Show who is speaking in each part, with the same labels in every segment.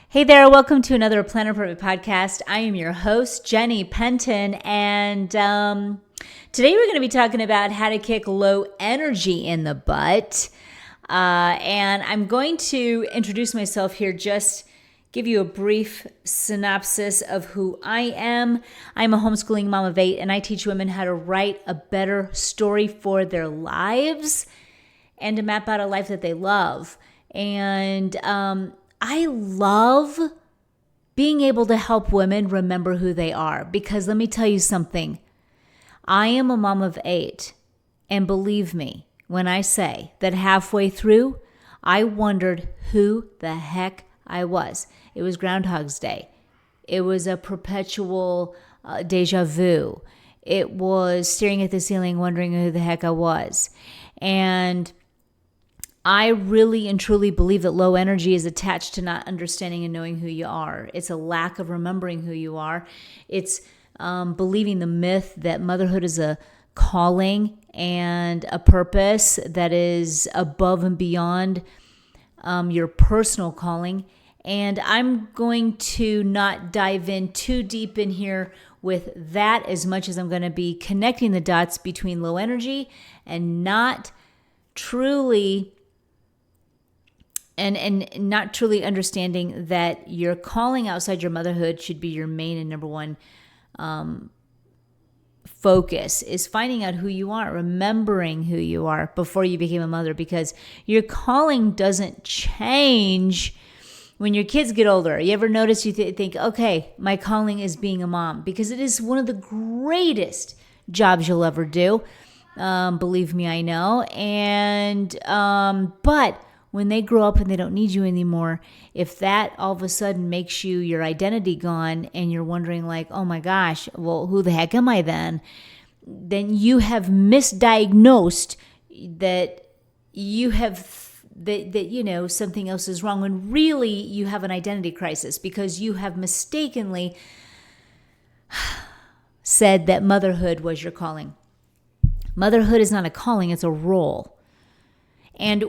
Speaker 1: Hey there, welcome to another Planet Perfect podcast. I am your host, Jenny Penton, and today we're going to be talking about how to kick low energy in the butt. And I'm going to introduce myself here, just give you a brief synopsis of who I am. I'm a homeschooling mom of 8, and I teach women how to write a better story for their lives and to map out a life that they love. And I love being able to help women remember who they are, because let me tell you something. I am a mom of 8, and believe me when I say that halfway through, I wondered who the heck I was. It was Groundhog's Day. It was a perpetual deja vu. It was staring at the ceiling, wondering who the heck I was. And I really and truly believe that low energy is attached to not understanding and knowing who you are. It's a lack of remembering who you are. It's believing the myth that motherhood is a calling and a purpose that is above and beyond your personal calling. And I'm going to not dive in too deep in here with that, as much as I'm going to be connecting the dots between low energy and not truly and not truly understanding that your calling outside your motherhood should be your main and number one focus, is finding out who you are, remembering who you are before you became a mother, because your calling doesn't change when your kids get older. You ever notice you think, okay, my calling is being a mom, because it is one of the greatest jobs you'll ever do. Believe me, I know. And but when they grow up and they don't need you anymore, if that all of a sudden makes your identity gone, and you're wondering like, oh my gosh, well, who the heck am I then? Then you have misdiagnosed that you have that something else is wrong, when really you have an identity crisis, because you have mistakenly said that motherhood was your calling. Motherhood is not a calling, it's a role. And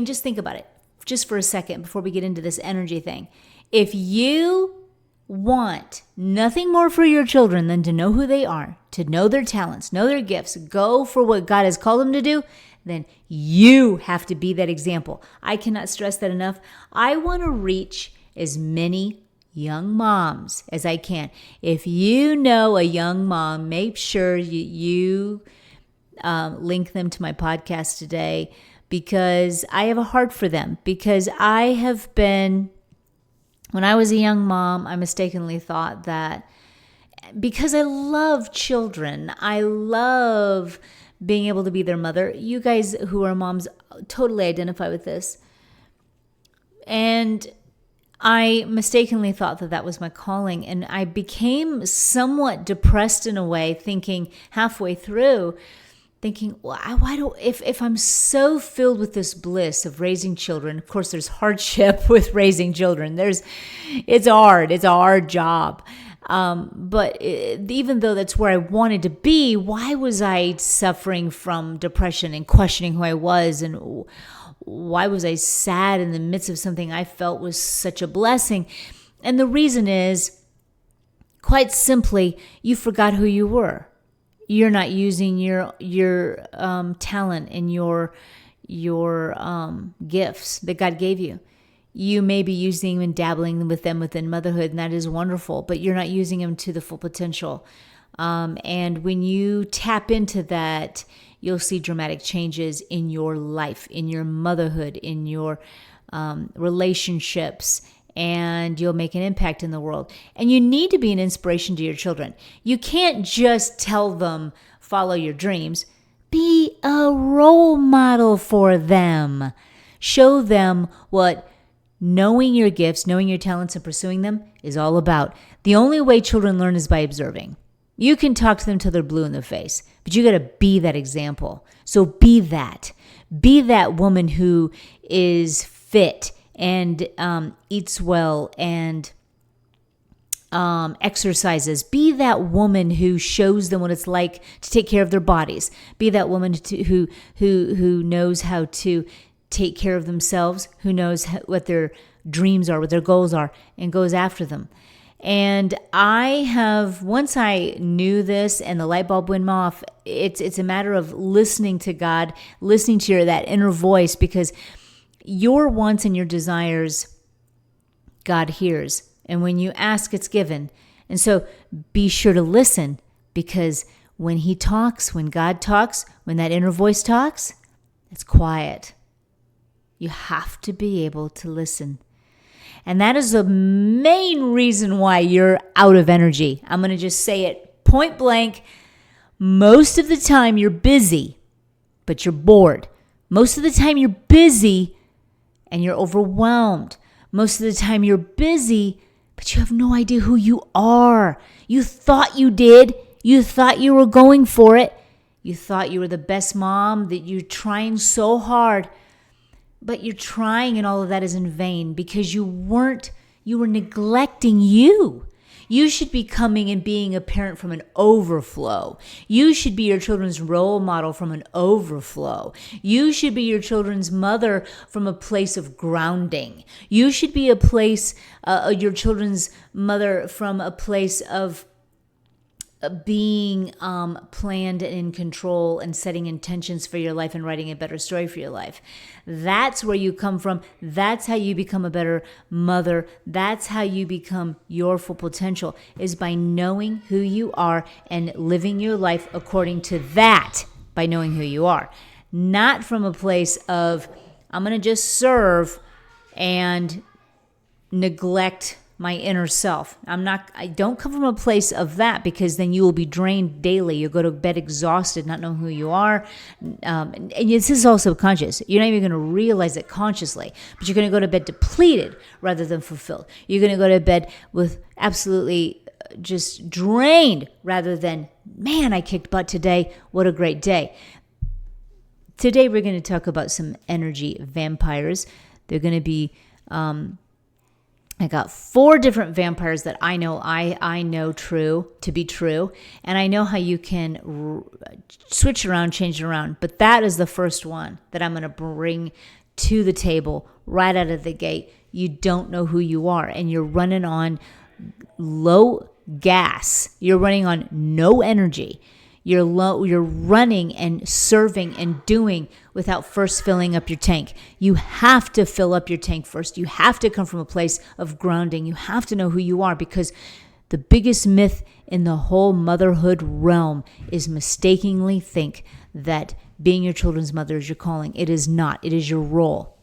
Speaker 1: just think about it, just for a second, before we get into this energy thing. If you want nothing more for your children than to know who they are, to know their talents, know their gifts, go for what God has called them to do, then you have to be that example. I cannot stress that enough. I want to reach as many young moms as I can. If you know a young mom, make sure you link them to my podcast today, because I have a heart for them. Because I have been, when I was a young mom, I mistakenly thought that because I love children, I love being able to be their mother. You guys who are moms totally identify with this. And I mistakenly thought that was my calling. And I became somewhat depressed in a way, thinking halfway through, well, if I'm so filled with this bliss of raising children, of course there's hardship with raising children. It's hard. It's a hard job. But even though that's where I wanted to be, why was I suffering from depression and questioning who I was? And why was I sad in the midst of something I felt was such a blessing? And the reason is, quite simply, you forgot who you were. You're not using your talent and your gifts that God gave you. You may be using them and dabbling with them within motherhood, and that is wonderful, but you're not using them to the full potential. And when you tap into that, you'll see dramatic changes in your life, in your motherhood, in your relationships, and you'll make an impact in the world. And you need to be an inspiration to your children. You can't just tell them, follow your dreams. Be a role model for them. Show them what knowing your gifts, knowing your talents, and pursuing them is all about. The only way children learn is by observing. You can talk to them till they're blue in the face, but you got to be that example. So be that. Be that woman who is fit and eats well and exercises. Be that woman who shows them what it's like to take care of their bodies. Be that woman who knows how to take care of themselves, who knows what their dreams are, what their goals are, and goes after them. And once I knew this and the light bulb went off, it's a matter of listening to God, listening to that inner voice, because your wants and your desires, God hears. And when you ask, it's given. And so be sure to listen, because when he talks, when God talks, when that inner voice talks, it's quiet. You have to be able to listen. And that is the main reason why you're out of energy. I'm going to just say it point blank. Most of the time you're busy, but you're bored. Most of the time you're busy and you're overwhelmed. Most of the time you're busy, but you have no idea who you are. You thought you did. You thought you were going for it. You thought you were the best mom, that you're trying so hard. But you're trying, and all of that is in vain, because you were neglecting you. You should be coming and being a parent from an overflow. You should be your children's role model from an overflow. You should be your children's mother from a place of grounding. You should be your children's mother from a place of being planned and in control and setting intentions for your life and writing a better story for your life. That's where you come from. That's how you become a better mother. That's how you become your full potential, is by knowing who you are and living your life according to that, by knowing who you are. Not from a place of, I'm going to just serve and neglect my inner self. I don't come from a place of that, because then you will be drained daily. You'll go to bed exhausted, not knowing who you are. And this is all subconscious. You're not even going to realize it consciously, but you're going to go to bed depleted rather than fulfilled. You're going to go to bed with absolutely just drained rather than, man, I kicked butt today. What a great day. Today, we're going to talk about some energy vampires. They're going to be, I got 4 different vampires that I know to be true, and I know how you can switch around, change it around. But that is the first one that I'm going to bring to the table right out of the gate. You don't know who you are, and you're running on low gas. You're running on no energy. You're running and serving and doing without first filling up your tank. You have to fill up your tank first. You have to come from a place of grounding. You have to know who you are, because the biggest myth in the whole motherhood realm is mistakenly think that being your children's mother is your calling. It is not. It is your role.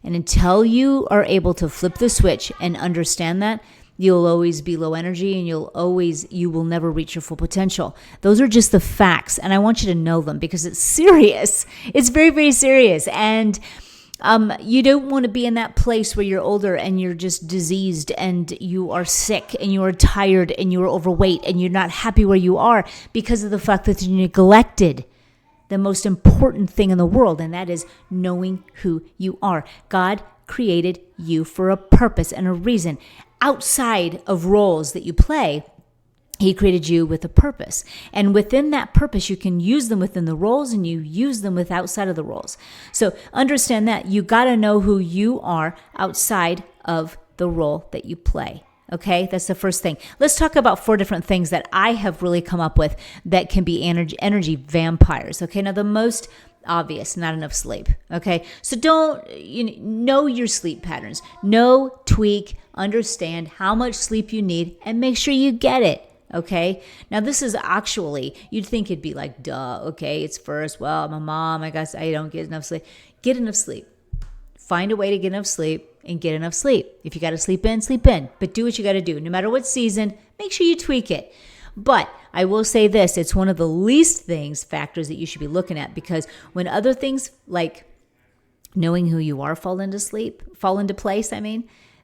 Speaker 1: And until you are able to flip the switch and understand that, you'll always be low energy, and you will never reach your full potential. Those are just the facts, and I want you to know them, because it's serious. It's very, very serious. And you don't want to be in that place where you're older and you're just diseased and you are sick and you are tired and you are overweight and you're not happy where you are because of the fact that you neglected the most important thing in the world, and that is knowing who you are. God created you for a purpose and a reason. Outside of roles that you play, he created you with a purpose. And within that purpose, you can use them within the roles, and you use them with outside of the roles. So understand that. You got to know who you are outside of the role that you play. Okay, that's the first thing. Let's talk about 4 different things that I have really come up with that can be energy vampires. Okay, now the most obvious, not enough sleep. Okay, so know your sleep patterns. Know, tweak, understand how much sleep you need, and make sure you get it. Okay, now this is actually, you'd think it'd be like, duh, okay, it's first, well, I'm a mom, I guess I don't get enough sleep. Get enough sleep. Find a way to get enough sleep and get enough sleep. If you got to sleep in, but do what you got to do. No matter what season, make sure you tweak it. But I will say this, it's one of the least factors that you should be looking at, because when other things like knowing who you are fall into place,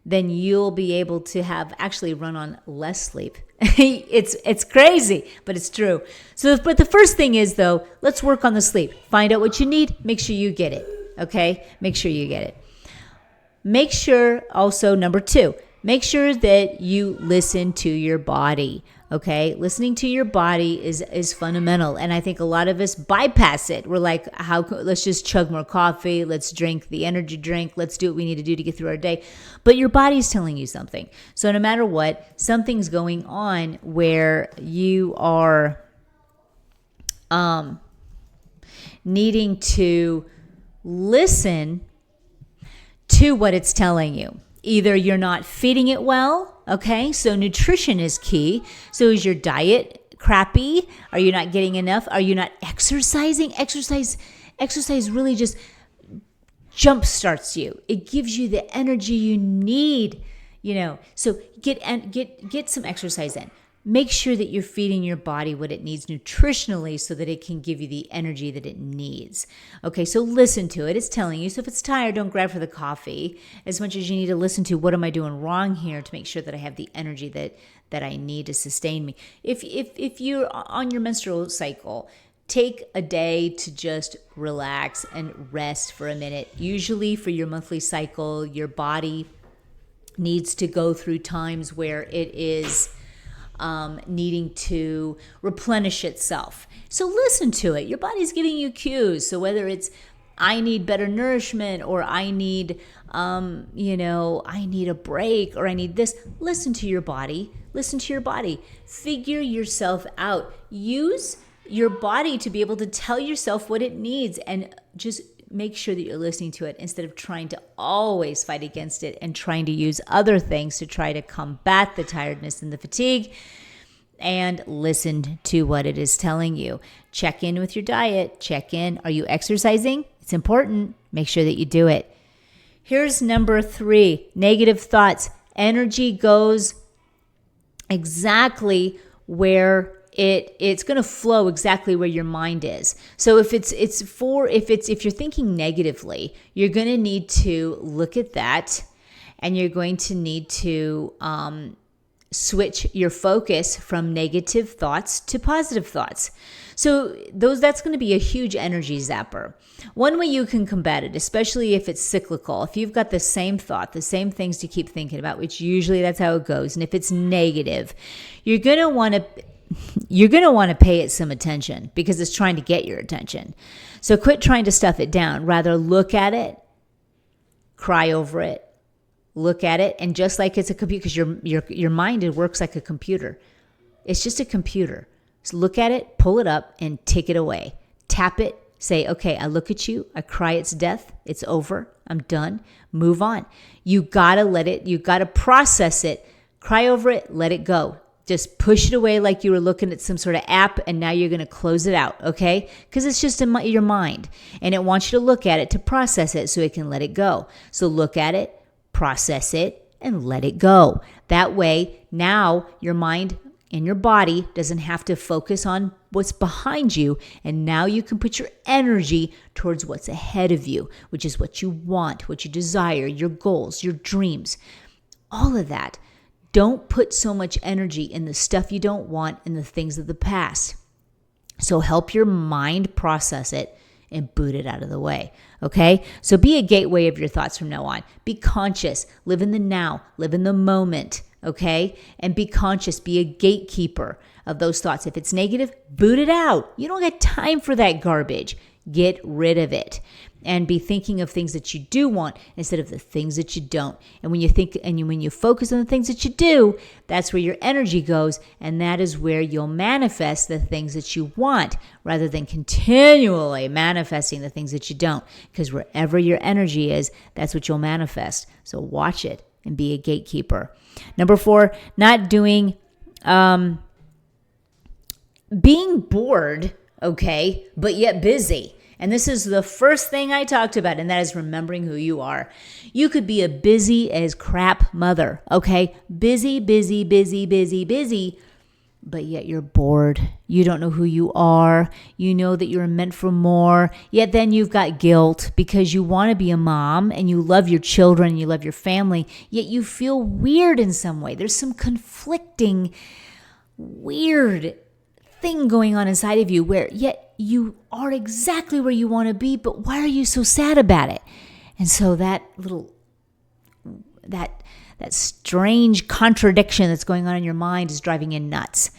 Speaker 1: then you'll be able to actually run on less sleep. It's crazy, but it's true. But the first thing is, though, let's work on the sleep. Find out what you need. Make sure you get it. Okay? Make sure you get it. Make sure also, number 2, make sure that you listen to your body. Okay, listening to your body is fundamental, and I think a lot of us bypass it. We're like, let's just chug more coffee, let's drink the energy drink, let's do what we need to do to get through our day. But your body's telling you something. So no matter what, something's going on where you are needing to listen to what it's telling you. Either you're not feeding it well, okay? So nutrition is key. So is your diet crappy? Are you not getting enough? Are you not exercising? Exercise really just jump starts you. It gives you the energy you need, So get some exercise in. Make sure that you're feeding your body what it needs nutritionally so that it can give you the energy that it needs. Okay, so listen to it. It's telling you. So if it's tired, don't grab for the coffee as much as you need to listen to what am I doing wrong here to make sure that I have the energy that I need to sustain me. If you're on your menstrual cycle, take a day to just relax and rest for a minute. Usually for your monthly cycle, your body needs to go through times where it is needing to replenish itself. So listen to it. Your body's giving you cues. So whether it's I need better nourishment, or I need, I need a break, or I need this, listen to your body. Listen to your body. Figure yourself out. Use your body to be able to tell yourself what it needs, and just make sure that you're listening to it instead of trying to always fight against it and trying to use other things to try to combat the tiredness and the fatigue. And listen to what it is telling you. Check in with your diet. Check in. Are you exercising? It's important. Make sure that you do it. Here's number 3, negative thoughts. Energy goes exactly where it's going to flow exactly where your mind is. So if you're thinking negatively, you're going to need to look at that, and you're going to need to switch your focus from negative thoughts to positive thoughts. So that's going to be a huge energy zapper. One way you can combat it, especially if it's cyclical, if you've got the same thought, the same things to keep thinking about, which usually that's how it goes. And if it's negative, you're going to want to pay it some attention because it's trying to get your attention. So quit trying to stuff it down. Rather look at it, cry over it, look at it, and just like it's a computer, because your mind, it works like a computer. It's just a computer. So look at it, pull it up, and take it away. Tap it, say, okay, I look at you, I cry its death, it's over, I'm done, move on. You gotta process it, cry over it, let it go. Just push it away like you were looking at some sort of app, and now you're going to close it out, okay? Because it's just in your mind, and it wants you to look at it to process it so it can let it go. So look at it, process it, and let it go. That way, now your mind and your body doesn't have to focus on what's behind you, and now you can put your energy towards what's ahead of you, which is what you want, what you desire, your goals, your dreams, all of that. Don't put so much energy in the stuff you don't want and the things of the past. So help your mind process it and boot it out of the way, okay? So be a gateway of your thoughts from now on. Be conscious. Live in the now. Live in the moment, okay? And be conscious. Be a gatekeeper of those thoughts. If it's negative, boot it out. You don't got time for that garbage. Get rid of it. And be thinking of things that you do want instead of the things that you don't. And when you focus on the things that you do, that's where your energy goes, and that is where you'll manifest the things that you want, rather than continually manifesting the things that you don't. Because wherever your energy is, that's what you'll manifest. So watch it and be a gatekeeper. Number 4, being bored, okay, but yet busy. And this is the first thing I talked about, and that is remembering who you are. You could be a busy as crap mother, okay? Busy, but yet you're bored. You don't know who you are. You know that you're meant for more, yet then you've got guilt because you want to be a mom and you love your children and you love your family, yet you feel weird in some way. There's some conflicting, weird thing going on inside of you where yet you are exactly where you want to be, but why are you so sad about it? And so that that strange contradiction that's going on in your mind is driving you nuts.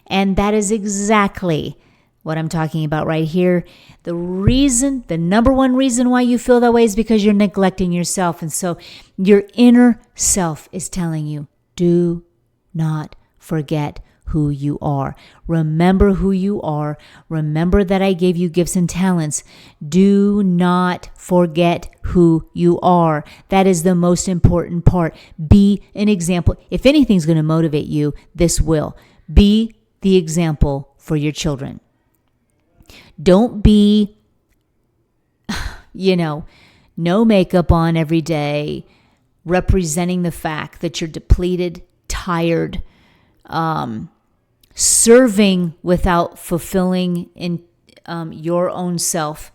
Speaker 1: And that is exactly what I'm talking about right here. The number one reason why you feel that way is because you're neglecting yourself. And so your inner self is telling you, do not forget who you are. Remember who you are. Remember that I gave you gifts and talents. Do not forget who you are. That is the most important part. Be an example. If anything's going to motivate you, this will. Be the example for your children. Don't be, no makeup on every day, representing the fact that you're depleted, tired, serving without fulfilling in your own self.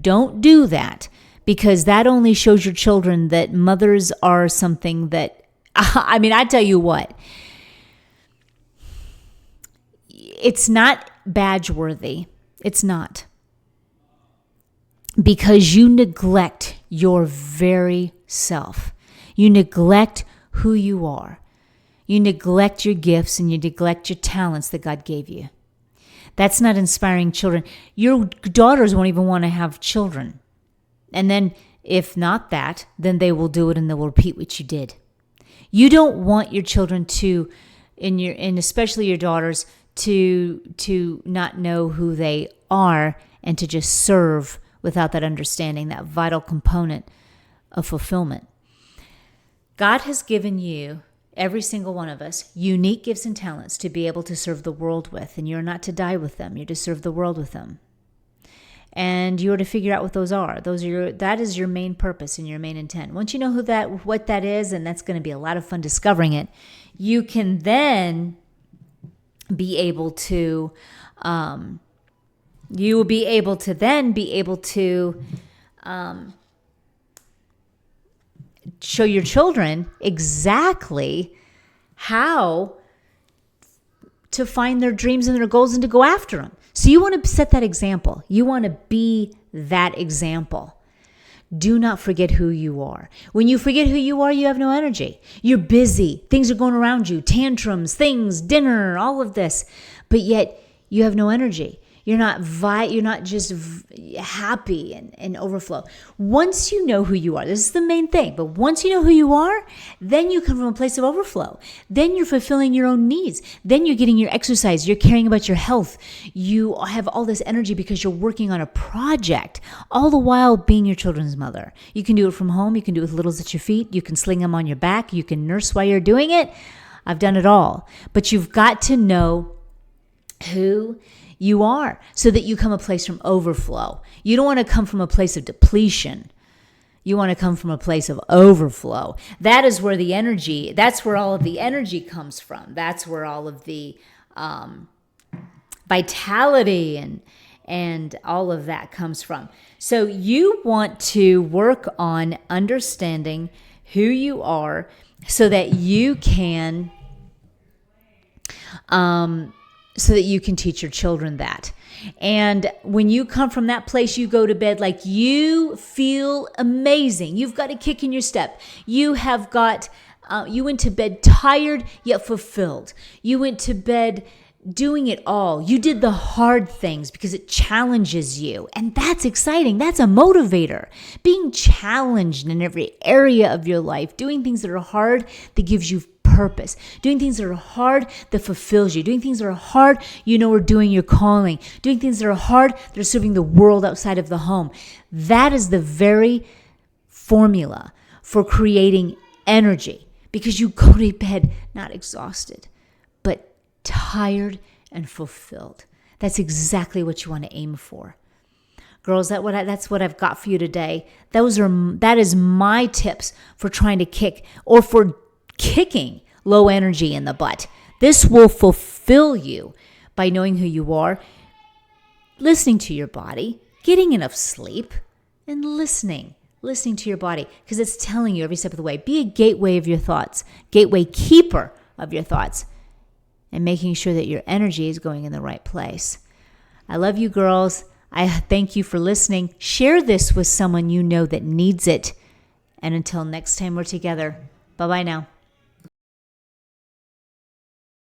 Speaker 1: Don't do that, because that only shows your children that mothers are something that, I tell you what, it's not badge worthy. It's not. Because you neglect your very self. You neglect who you are. You neglect your gifts and you neglect your talents that God gave you. That's not inspiring children. Your daughters won't even want to have children. And then if not that, then they will do it and they will repeat what you did. You don't want your children to, and especially your daughters, to not know who they are and to just serve without that understanding, that vital component of fulfillment. God has given you, every single one of us, unique gifts and talents to be able to serve the world with, and you're not to die with them. You're to serve the world with them. And you're to figure out what those are. That is your main purpose and your main intent. Once you know what that is, and that's going to be a lot of fun discovering it, you can then be able to, you will be able to then be able to show your children exactly how to find their dreams and their goals and to go after them. So you want to set that example. You want to be that example. Do not forget who you are. When you forget who you are, you have no energy. You're busy. Things are going around you. Tantrums, things, dinner, all of this. But yet you have no energy. You're not just happy and overflow. Once you know who you are, this is the main thing, but once you know who you are, then you come from a place of overflow. Then you're fulfilling your own needs. Then you're getting your exercise. You're caring about your health. You have all this energy because you're working on a project, all the while being your children's mother. You can do it from home. You can do it with littles at your feet. You can sling them on your back. You can nurse while you're doing it. I've done it all. But you've got to know who you are so that you come a place from overflow. You don't want to come from a place of depletion. You want to come from a place of overflow. That is where that's where all of the energy comes from. That's where all of the vitality and all of that comes from. So you want to work on understanding who you are so that you can teach your children that. And when you come from that place, you go to bed like you feel amazing. You've got a kick in your step. You went to bed tired yet fulfilled. You went to bed doing it all. You did the hard things because it challenges you. And that's exciting. That's a motivator. Being challenged in every area of your life, doing things that are hard, that gives you purpose. Doing things that are hard, that fulfills you. Doing things that are hard, are doing your calling. Doing things that are hard, that are serving the world outside of the home. That is the very formula for creating energy, because you go to bed not exhausted, but tired and fulfilled. That's exactly what you want to aim for. Girls, that's what I've got for you today. That is my tips for trying to kick, or for kicking low energy in the butt. This will fulfill you by knowing who you are, listening to your body, getting enough sleep, and listening to your body, because it's telling you every step of the way. Be a gateway of your thoughts, gateway keeper of your thoughts, and making sure that your energy is going in the right place. I love you, girls. I thank you for listening. Share this with someone you know that needs it. And until next time we're together, Bye-bye now.